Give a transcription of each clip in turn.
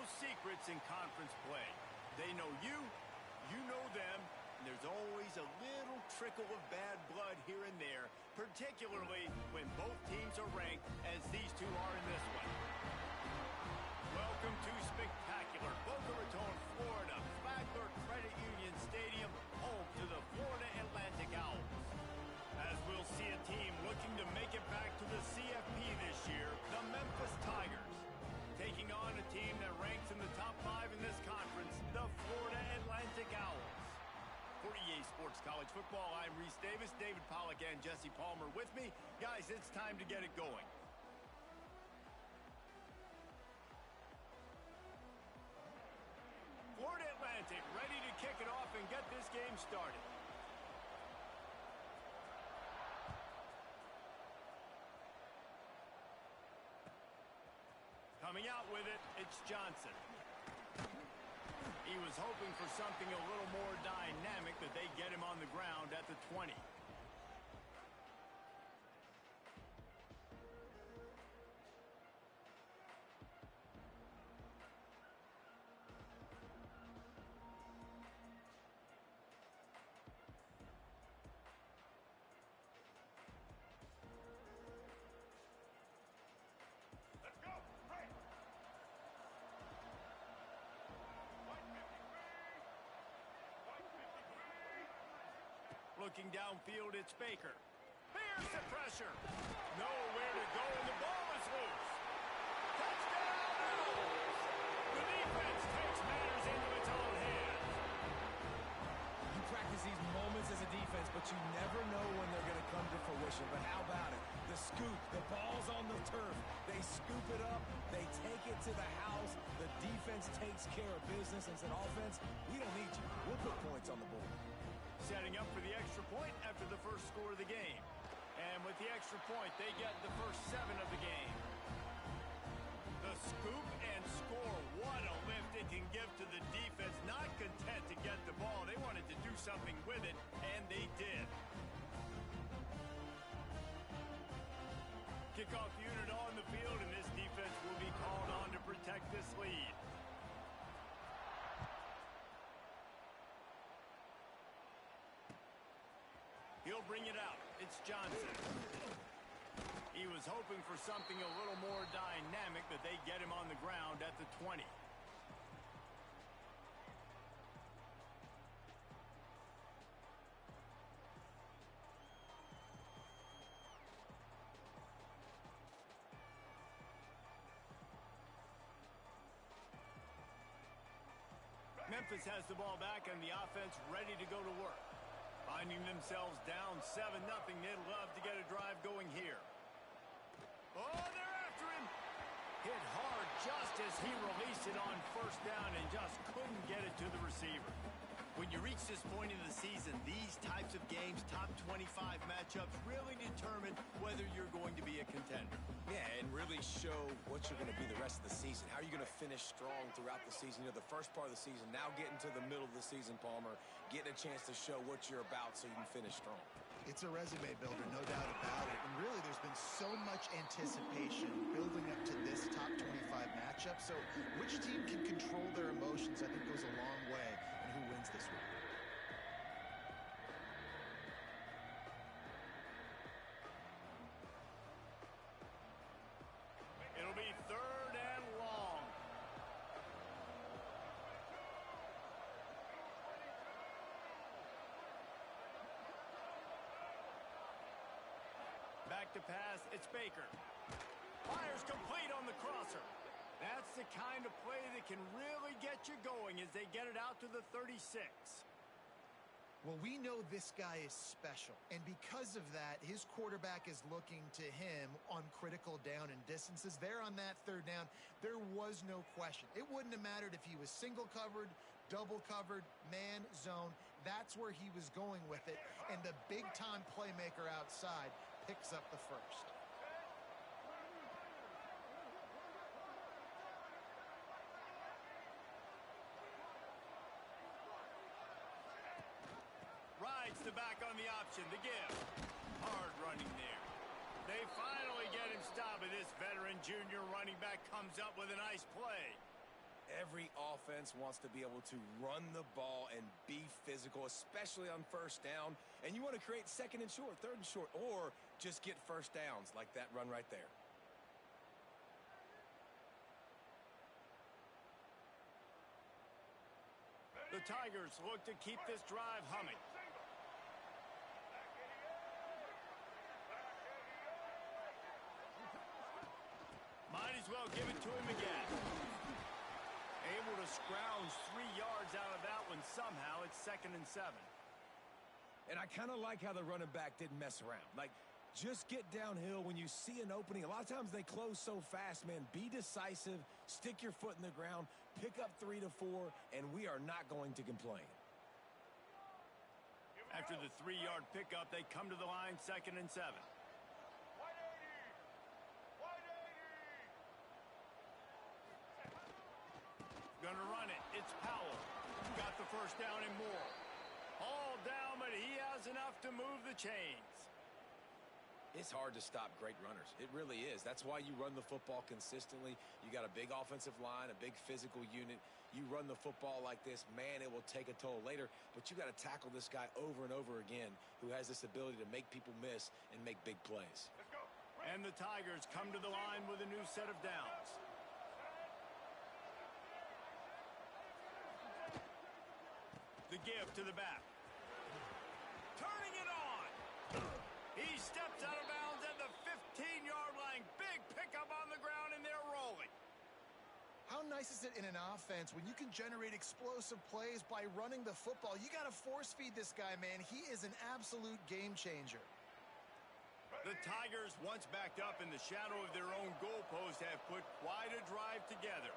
no secrets in conference play. They know you, you know them, and there's always a little trickle of bad blood here and there, particularly when both teams are ranked as these two are in this one. Welcome to spectacular Boca Raton, Florida, Flagler Credit Union Stadium, home to the Florida Atlantic Owls. As we'll see a team looking to make it back to the CFP this year, the Memphis Tigers, taking on a team that ranks in the top 5 in this conference, the Florida Atlantic Owls. For EA Sports College Football, I'm Reese Davis, David Pollack, and Jesse Palmer with me. Guys, it's time to get it going. Florida Atlantic ready to kick it off and get this game started. Coming out with it, it's Johnson. He was hoping for something a little more dynamic, but they get him on the ground at the 20. Looking downfield, it's Baker. Bears the pressure. Nowhere to go, and the ball is loose. Touchdown, Owls! The defense takes matters into its own hands. You practice these moments as a defense, but you never know when they're going to come to fruition. But how about it? The scoop, the ball's on the turf. They scoop it up. They take it to the house. The defense takes care of business and said, offense, we don't need you. We'll put points on the board. Setting up for the extra point after the first score of the game. And with the extra point, they get the first 7 of the game. The scoop and score. What a lift it can give to the defense. Not content to get the ball. They wanted to do something with it, and they did. Kickoff unit on the field, and this defense will be called on to protect this lead. He'll bring it out. It's Johnson. He was hoping for something a little more dynamic, but they get him on the ground at the 20. Memphis has the ball back and the offense ready to go to work. Finding themselves down 7-0, they'd love to get a drive going here. Oh, they're after him! Hit hard just as he released it on first down and just couldn't get it to the receiver. When you reach this point in the season, these types of games, top 25 matchups, really determine whether you're going to be a contender. Yeah, and really show what you're going to be the rest of the season. How are you going to finish strong throughout the season? You know, the first part of the season, now getting to the middle of the season, Palmer, getting a chance to show what you're about so you can finish strong. It's a resume builder, no doubt about it. And really, there's been so much anticipation building up to this top 25 matchup. So which team can control their emotions, I think, goes a long way in who wins this one. It'll be 3rd and long. Back to pass, it's Baker. Fires complete on the crosser. That's the kind of play that can really get you going as they get it out to the 36. Well, we know this guy is special, and because of that, his quarterback is looking to him on critical down and distances. There on that 3rd down, there was no question. It wouldn't have mattered if he was single covered, double covered, man, zone. That's where he was going with it, and the big-time playmaker outside picks up the first. Rides the back on the option, the give. Hard running there. They finally get him stopped, and this veteran junior running back comes up with a nice play. Every offense wants to be able to run the ball and be physical, especially on first down. And you want to create second and short, third and short, or just get first downs like that run right there. The Tigers look to keep this drive humming. Might as well give it to him again. Able to scrounge 3 yards out of that one somehow. It's 2nd and 7. And I kind of like how the running back didn't mess around. Like, just get downhill when you see an opening. A lot of times they close so fast, man. Be decisive, stick your foot in the ground, pick up 3 to 4, and we are not going to complain. After the 3-yard pickup, they come to the line, 2nd and 7. Gonna run it. It's Powell. Got the first down and more. All down, but he has enough to move the chains. It's hard to stop great runners. It really is. That's why you run the football consistently. You got a big offensive line, a big physical unit. You run the football like this, man, it will take a toll later. But you got to tackle this guy over and over again who has this ability to make people miss and make big plays. And the Tigers come to the line with a new set of downs. The give to the back. Turning it on. He steps out of bounds at the 15-yard line. Big pickup on the ground, and they're rolling. How nice is it in an offense when you can generate explosive plays by running the football? You got to force feed this guy, man. He is an absolute game changer. The Tigers, once backed up in the shadow of their own goalpost, have put quite a drive together.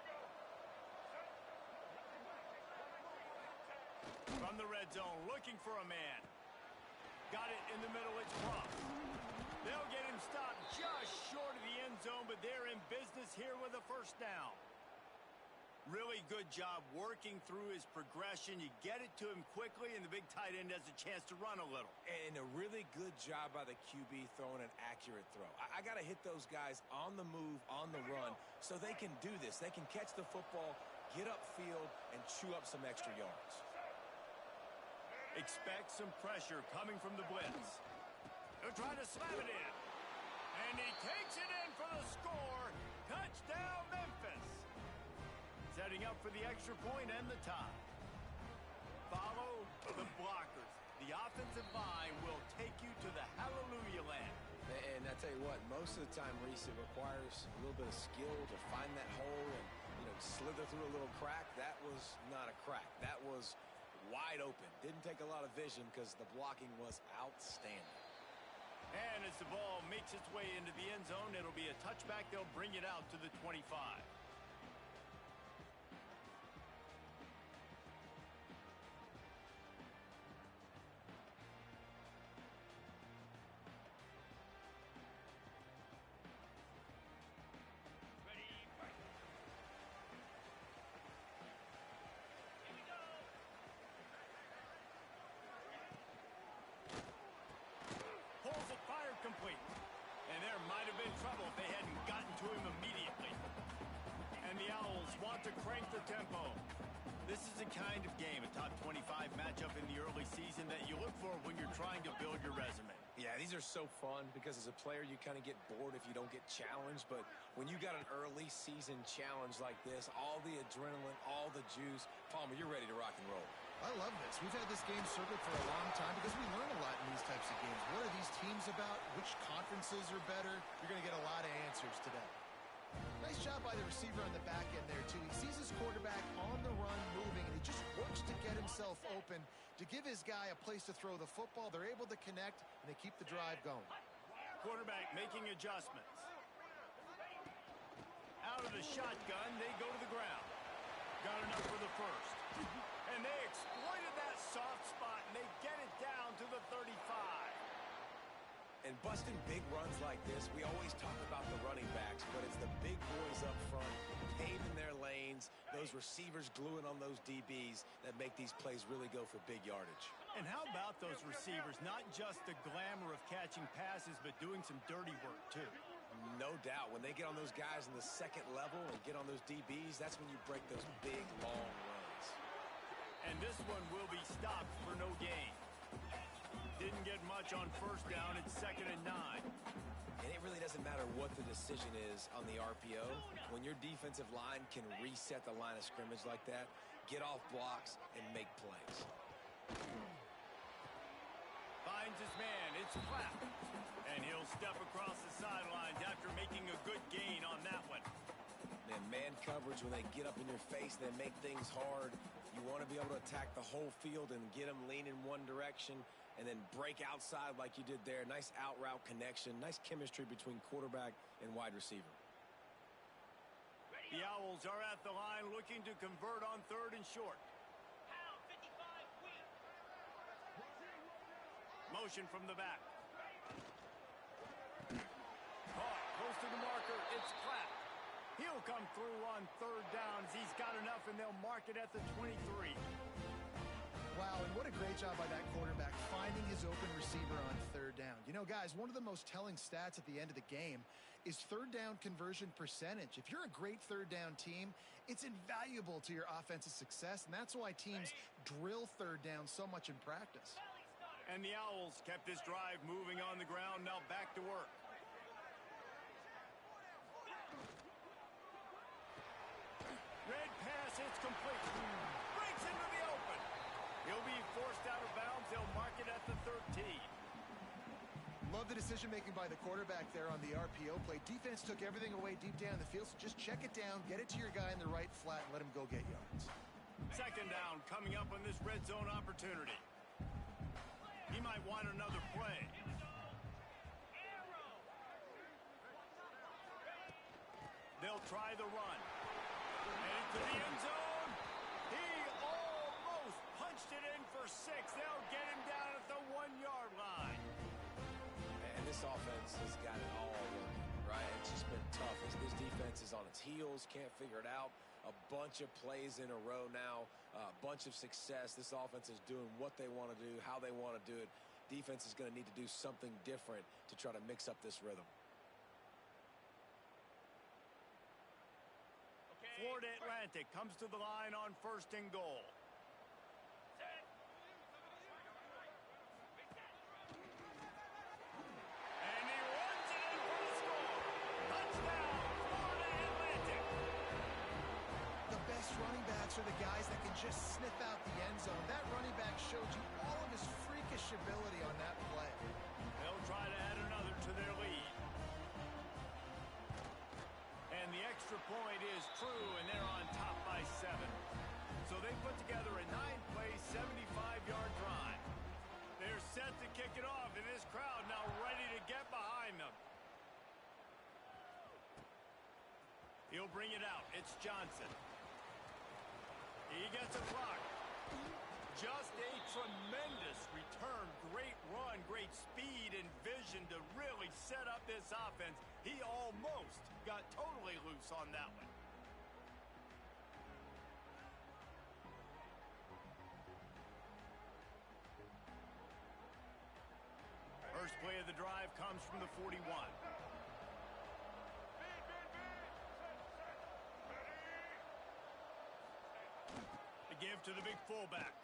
From the red zone, looking for a man. Got it in the middle, it's Plum. They'll get him stopped just short of the end zone, but they're in business here with a first down. Really good job working through his progression. You get it to him quickly, and the big tight end has a chance to run a little. And a really good job by the QB throwing an accurate throw. I got to hit those guys on the move, on the run, so they can do this. They can catch the football, get upfield, and chew up some extra yards. Expect some pressure coming from the blitz. They'll try to slam it in. And he takes it in for the score. Touchdown, Memphis. Setting up for the extra point and the tie. Follow the blockers. The offensive line will take you to the hallelujah land. And I tell you what, most of the time, Reese, it requires a little bit of skill to find that hole and, slither through a little crack. That was not a crack. That was wide open. Didn't take a lot of vision because the blocking was outstanding. And as the ball makes its way into the end zone, it'll be a touchback. They'll bring it out to the 25. Pulls it, fired complete. And there might have been trouble if they hadn't gotten to him immediately. And the Owls want to crank the tempo. This is the kind of game, a top 25 matchup in the early season, that you look for when you're trying to build your resume. Yeah, these are so fun because as a player, you kind of get bored if you don't get challenged. But when you got an early season challenge like this, all the adrenaline, all the juice, Palmer, you're ready to rock and roll. I love this. We've had this game circled for a long time because we learn a lot in these types of games. What are these teams about? Which conferences are better? You're going to get a lot of answers today. Nice job by the receiver on the back end there, too. He sees his quarterback on the run moving, and he just works to get himself open to give his guy a place to throw the football. They're able to connect, and they keep the drive going. Quarterback making adjustments. Out of the shotgun, they go to the ground. Got enough for the first. And they exploited that soft spot, and they get it down to the 35. And busting big runs like this, we always talk about the running backs, but it's the big boys up front, paving their lanes, those receivers gluing on those DBs that make these plays really go for big yardage. And how about those receivers? Not just the glamour of catching passes, but doing some dirty work, too. No doubt. When they get on those guys in the second level and get on those DBs, that's when you break those big, long runs. And this one will be stopped for no gain. Didn't get much on first down. It's 2nd and 9. And it really doesn't matter what the decision is on the RPO. When your defensive line can reset the line of scrimmage like that, get off blocks, and make plays. Finds his man. It's flat. And he'll step across the sidelines after making a good gain on that one. And man coverage, when they get up in your face, they make things hard. You want to be able to attack the whole field and get them leaning one direction and then break outside like you did there. Nice out route connection. Nice chemistry between quarterback and wide receiver. The Owls are at the line looking to convert on 3rd and short. Motion from the back. Caught close to the marker. It's Clapp. He'll come through on 3rd down as he's got enough, and they'll mark it at the 23. Wow, and what a great job by that quarterback finding his open receiver on 3rd down. You know, guys, one of the most telling stats at the end of the game is 3rd down conversion percentage. If you're a great 3rd down team, it's invaluable to your offensive success, and that's why teams drill 3rd down so much in practice. And the Owls kept this drive moving on the ground, now back to work. Red pass, it's complete. Breaks into the open. He'll be forced out of bounds. They'll mark it at the 13. Love the decision-making by the quarterback there on the RPO play. Defense took everything away deep down the field, so just check it down, get it to your guy in the right flat, and let him go get yards. 2nd down coming up on this red zone opportunity. He might want another play. They'll try the run. And into the end zone. He almost punched it in for 6. They'll get him down at the 1-yard line. And this offense has got it all working, right? It's just been tough. This defense is on its heels, can't figure it out. A bunch of plays in a row now, a bunch of success. This offense is doing what they want to do, how they want to do it. Defense is going to need to do something different to try to mix up this rhythm. Florida Atlantic comes to the line on 1st and goal. And he runs it in for the score. Touchdown, Florida Atlantic. The best running backs are the guys that can just sniff out the end zone. That running back showed you all of his freakish ability on that play. They'll try to add another to their lead. And the extra point is true, and they're on top by 7. So they put together a 9-play, 75-yard drive. They're set to kick it off, and this crowd now ready to get behind them. He'll bring it out. It's Johnson. He gets a block. Just a tremendous return. Great run, great speed and vision to really set up this offense. He almost got totally loose on that one. First play of the drive comes from the 41. The give to the big fullback.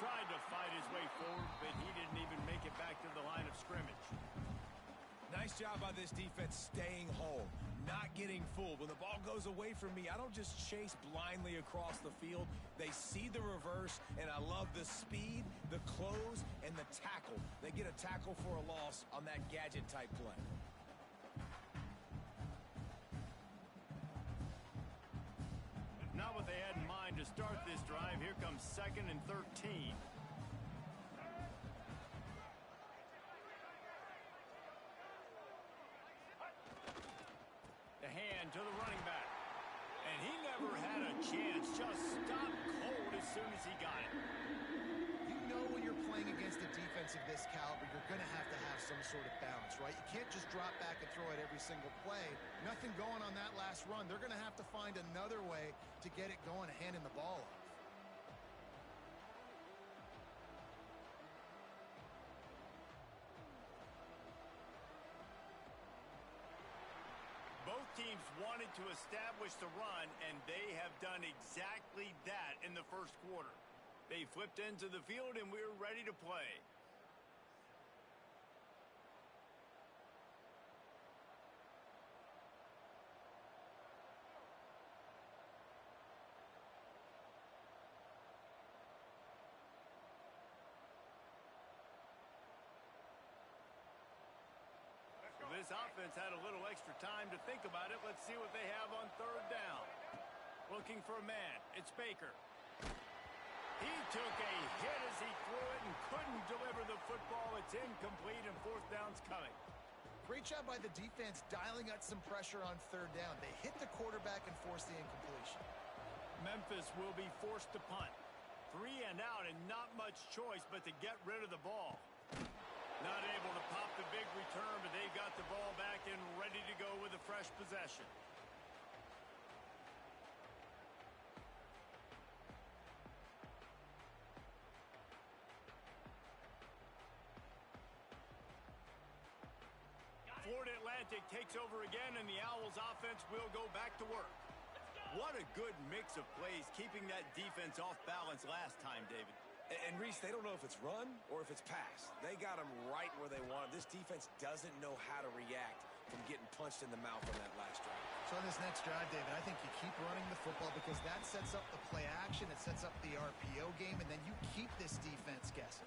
Tried to fight his way forward, but he didn't even make it back to the line of scrimmage. Nice job by this defense staying home, not getting fooled. When the ball goes away from me, I don't just chase blindly across the field. They see the reverse, and I love the speed, the close, and the tackle. They get a tackle for a loss on that gadget-type play. Not what they had in mind to start this drive. Here comes 2nd and 13. The hand to the running back. And he never had a chance. Just stopped cold as soon as he got it. You know when you're playing against a defense of this caliber, you're going to have some sort of balance, right? You can't just drop back and throw it every single play. Nothing going on that last run. They're going to have to find another way to get it going, handing the ball off. wanted to establish the run, and they have done exactly that in the first quarter. They flipped into the field, and we're ready to play. This offense had a little extra time to think about it. Let's see what they have on third down. Looking for a man. It's Baker. He took a hit as he threw it and couldn't deliver the football. It's incomplete, and fourth down's coming. Great job by the defense dialing out some pressure on third down. They hit the quarterback and forced the incompletion. Memphis will be forced to punt. 3 and out, and not much choice but to get rid of the ball. Not able to pop the big return, but they've got the ball back and ready to go with a fresh possession. Florida Atlantic takes over again, and the Owls offense will go back to work. What a good mix of plays, keeping that defense off balance last time, David. And Reese, they don't know if it's run or if it's pass. They got them right where they want them. This defense doesn't know how to react from getting punched in the mouth on that last drive. So on this next drive, David, I think you keep running the football because that sets up the play action, it sets up the RPO game, and then you keep this defense guessing.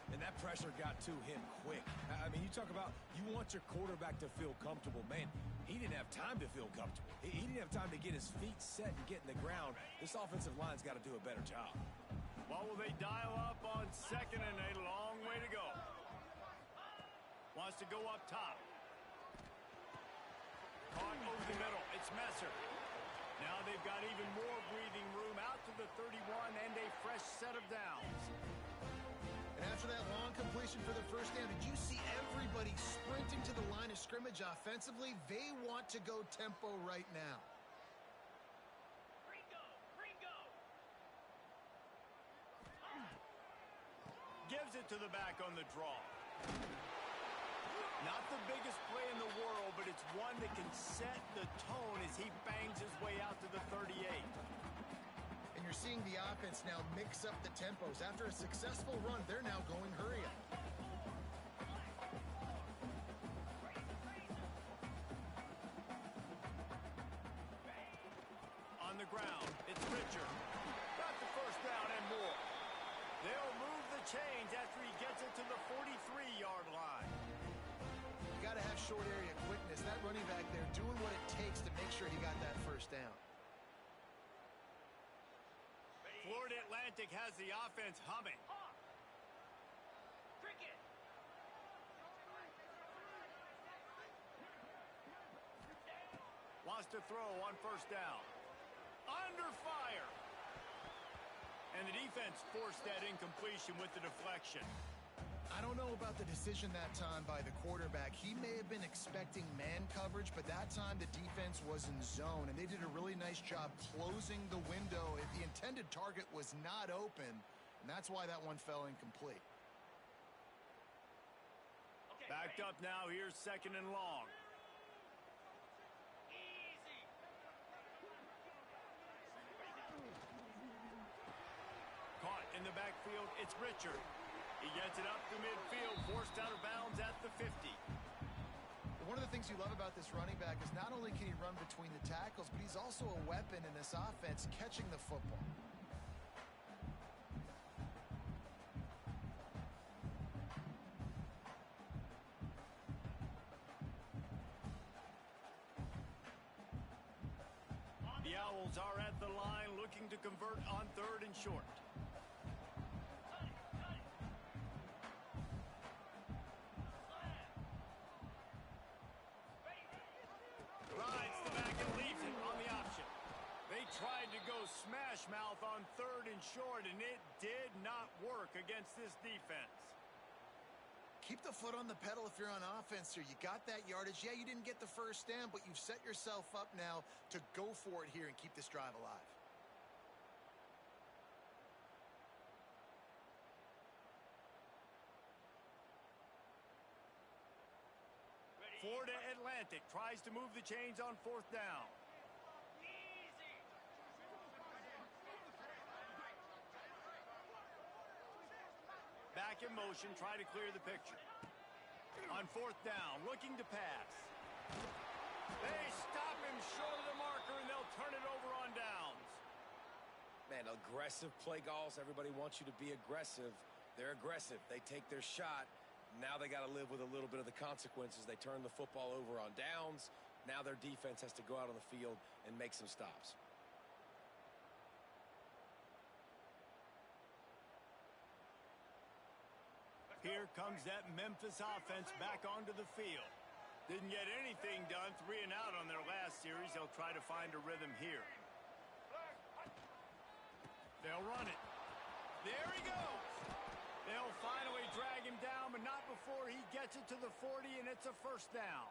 And that pressure got to him quick. I mean, you talk about you want your quarterback to feel comfortable. Man, he didn't have time to feel comfortable. He didn't have time to get his feet set and get in the ground. This offensive line's got to do a better job. What will they dial up on second, and a long way to go? Wants to go up top. Caught over the middle. It's Messer. Now they've got even more breathing room out to the 31 and a fresh set of downs. And after that long completion for the first down, did you see everybody sprinting to the line of scrimmage offensively? They want to go tempo right now. Gives it to the back on the draw. Not the biggest play in the world, but it's one that can set the tone as he bangs his way out to the 38. And you're seeing the offense now mix up the tempos. After a successful run, they're now going hurry up. On the ground, it's Richard. Got the first down and more. They'll move the chains after he gets it to the 43-yard line. You got to have short area quickness. That running back there doing what it takes to make sure he got that first down. Florida Atlantic has the offense humming. Wants to throw on first down. Under fire. And the defense forced that incompletion with the deflection. I don't know about the decision that time by the quarterback. He may have been expecting man coverage, but that time the defense was in zone, and they did a really nice job closing the window if the intended target was not open, and that's why that one fell incomplete. Backed up now. Here's second and long. Caught in the backfield. It's Richard. He gets it up to midfield, forced out of bounds at the 50. One of the things you love about this running back is not only can he run between the tackles, but he's also a weapon in this offense catching the football. The Owls are at the line looking to convert on third and short. Rides the back and leaves it on the option. They tried to go smash mouth on third and short, and it did not work against this defense. Keep the foot on the pedal if you're on offense here. You got that yardage. Yeah, you didn't get the first down, but you've set yourself up now to go for it here and keep this drive alive. Florida Florida Atlantic tries to move the chains on 4th down. Back in motion, try to clear the picture. On 4th down, looking to pass. They stop him short of the marker, and they'll turn it over on downs. Man, aggressive play calls. Everybody wants you to be aggressive. They're aggressive. They take their shot. Now they got to live with a little bit of the consequences. They turn the football over on downs. Now their defense has to go out on the field and make some stops. Here comes that Memphis offense back onto the field. Didn't get anything done, 3 and out on their last series. They'll try to find a rhythm here. They'll run it. There he goes. They'll finally drag him down, but not before he gets it to the 40, and it's a 1st down.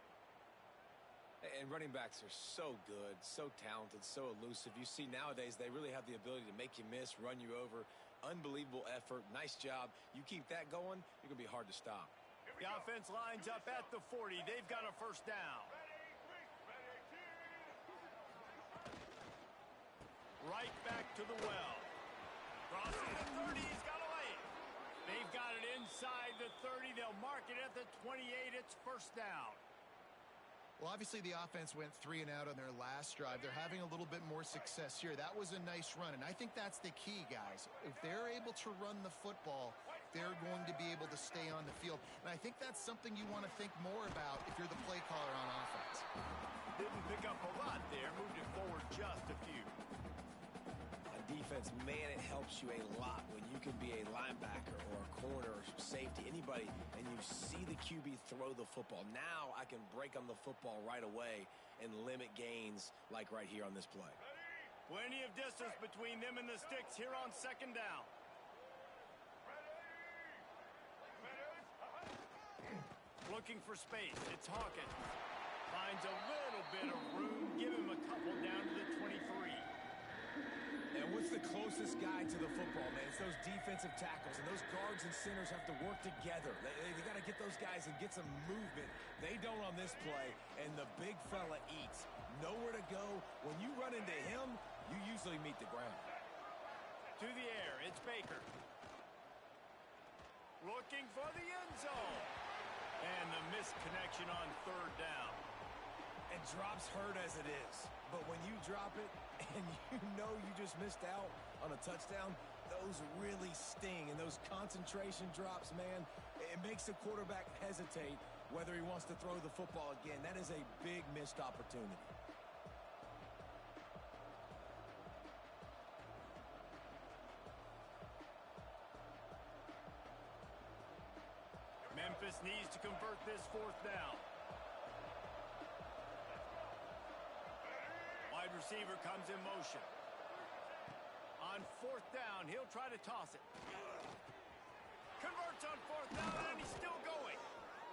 And running backs are so good, so talented, so elusive. You see nowadays they really have the ability to make you miss, run you over. Unbelievable effort. Nice job. You keep that going, you're going to be hard to stop. The offense lines up at the 40. They've got a 1st down. Right back to the well. Crossing the 30. He's got to lay it. They've got it inside the 30. They'll mark it at the 28. It's 1st down. Well, obviously the offense went 3 and out on their last drive. They're having a little bit more success here. That was a nice run, and I think that's the key, guys. If they're able to run the football, they're going to be able to stay on the field. And I think that's something you want to think more about if you're the play caller on offense. Didn't pick up a lot there. Moved it forward just a few. On defense, man, it helps you a lot when you can be a linebacker or a corner or safety, anybody, and you see the QB throw the football. Now I can break on the football right away and limit gains like right here on this play. Plenty of distance between them and the sticks here on 2nd down. Looking for space. It's Hawkins. Finds a little bit of room. Give him a couple down to the 23. And what's the closest guy to the football, man? It's those defensive tackles, and those guards and centers have to work together. They got to get those guys and get some movement. They don't on this play, and the big fella eats. Nowhere to go. When you run into him, you usually meet the ground. To the air, it's Baker. Looking for the end zone. And the missed connection on 3rd down. And drops hurt as it is. But when you drop it and you know you just missed out on a touchdown, those really sting. And those concentration drops, man, it makes the quarterback hesitate whether he wants to throw the football again. That is a big missed opportunity. Memphis needs to convert this 4th down. Wide receiver comes in motion. On 4th down, he'll try to toss it. Converts on 4th down, and he's still going.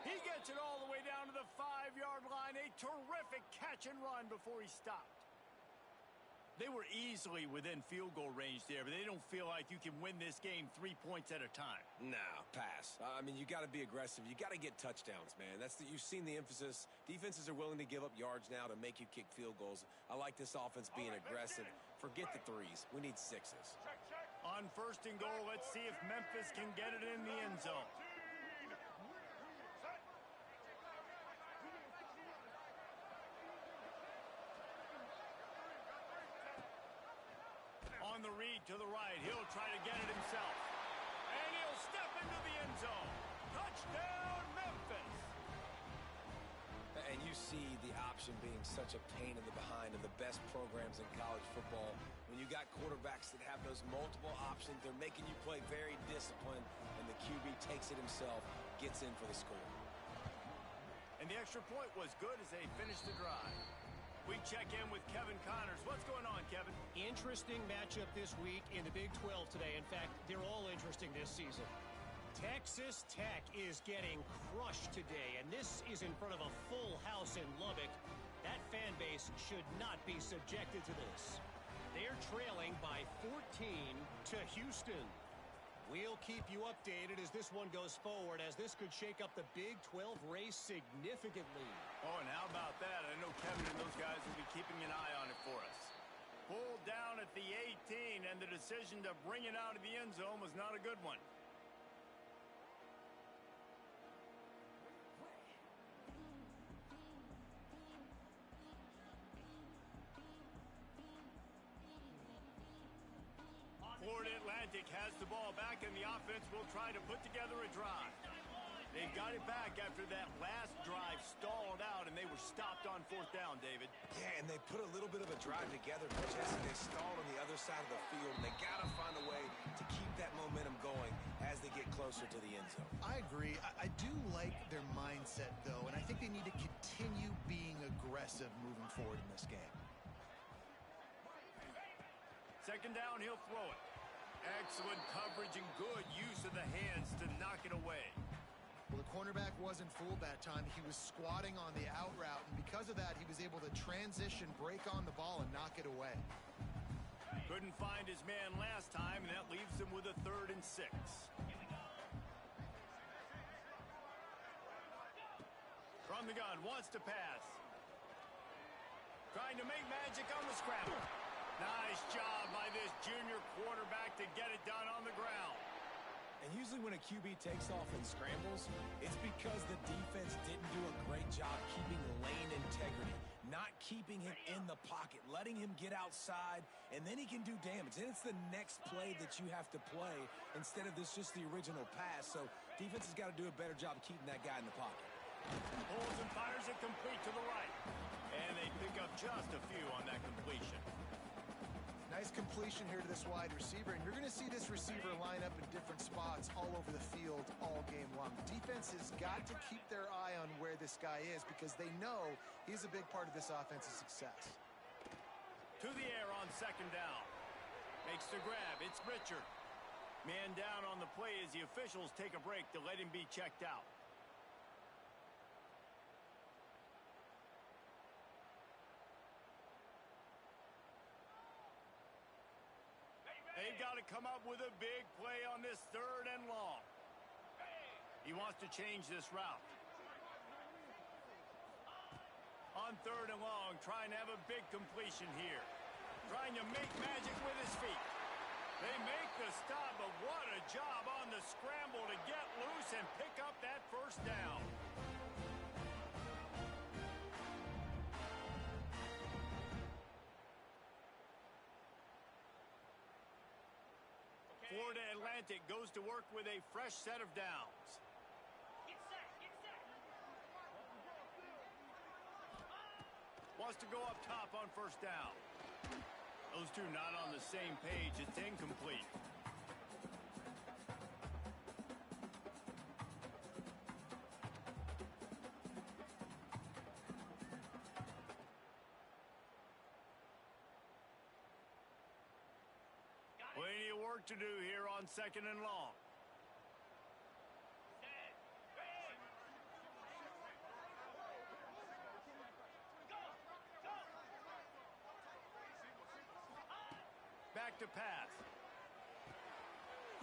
He gets it all the way down to the 5-yard line. A terrific catch and run before he stopped. They were easily within field goal range there, but they don't feel like you can win this game 3 points at a time. No, pass. I mean, you got to be aggressive. You got to get touchdowns, man. You've seen the emphasis. Defenses are willing to give up yards now to make you kick field goals. I like this offense being aggressive. Forget the 3s. We need 6s. On 1st and goal, let's see if Memphis can get it in the end zone. On the read to the right, he'll try to get it himself. And he'll step into the end zone. Touchdown, Memphis! And you see the option being such a pain in the behind of the best programs in college football. When you got quarterbacks that have those multiple options, they're making you play very disciplined, and the QB takes it himself, gets in for the score. And the extra point was good as they finished the drive. We check in with Kevin Connors. What's going on, Kevin? Interesting matchup this week in the Big 12 today. In fact, they're all interesting this season. Texas Tech is getting crushed today, and this is in front of a full house in Lubbock. That fan base should not be subjected to this. They're trailing by 14 to Houston. We'll keep you updated as this one goes forward, as this could shake up the Big 12 race significantly. Oh, and how about that? I know Kevin and those guys will be keeping an eye on it for us. Pulled down at the 18, and the decision to bring it out of the end zone was not a good one. Florida Atlantic has the ball back, and the offense will try to put together a drive. They've got it back after that last drive stalled out, and they were stopped on fourth down, David. Yeah, and they put a little bit of a drive together, but Jesse, they stalled on the other side of the field, and they got to find a way to keep that momentum going as they get closer to the end zone. I agree. I do like their mindset, though, and I think they need to continue being aggressive moving forward in this game. Second down, he'll throw it. Excellent coverage and good use of the hands to knock it away. Well, the cornerback wasn't fooled that time. He was squatting on the out route, and because of that, he was able to transition, break on the ball, and knock it away. Couldn't find his man last time, and that leaves him with a 3rd and 6. From the gun, wants to pass. Trying to make magic on the scramble. Nice job by this junior quarterback to get it done on the ground. And usually when a QB takes off and scrambles, it's because the defense didn't do a great job keeping lane integrity, not keeping him in the pocket, letting him get outside, and then he can do damage. And it's the next play that you have to play instead of this just the original pass. So defense has got to do a better job of keeping that guy in the pocket. Pulls and fires it complete to the right. And they pick up just a few on that completion. Nice completion here to this wide receiver, and you're going to see this receiver line up in different spots all over the field all game long. Defense has got to keep their eye on where this guy is because they know he's a big part of this offense's success. To the air on second down. Makes the grab. It's Richard. Man down on the play as the officials take a break to let him be checked out. They've got to come up with a big play on this 3rd and long. He wants to change this route. On 3rd and long, trying to have a big completion here. Trying to make magic with his feet. They make the stop, but what a job on the scramble to get loose and pick up that 1st down. Florida Atlantic goes to work with a fresh set of downs. Get set, get set. Wants to go up top on 1st down. Those two not on the same page. It's incomplete. Plenty of work to do here on 2nd and long. Set, ready. Go, go. Back to pass.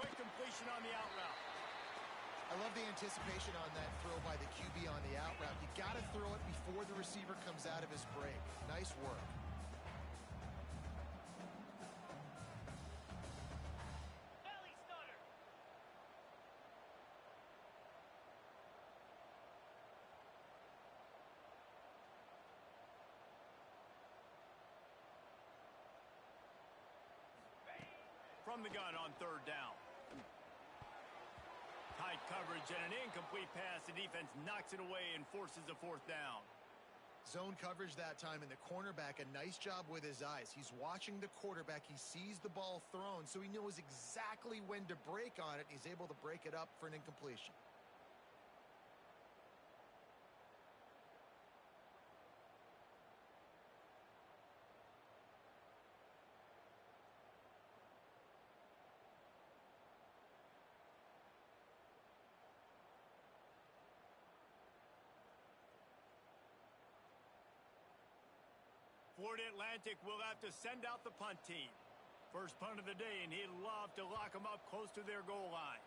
Quick completion on the out route. I love the anticipation on that throw by the QB on the out route. You got to throw it before the receiver comes out of his break. Nice work. Belly stutter. From the gun on 3rd down. Tight coverage and an incomplete pass. The defense knocks it away and forces a 4th down. Zone coverage that time, and the cornerback, a nice job with his eyes. He's watching the quarterback. He sees the ball thrown, so he knows exactly when to break on it. He's able to break it up for an incompletion. Florida Atlantic will have to send out the punt team. First punt of the day, and he'd love to lock them up close to their goal line.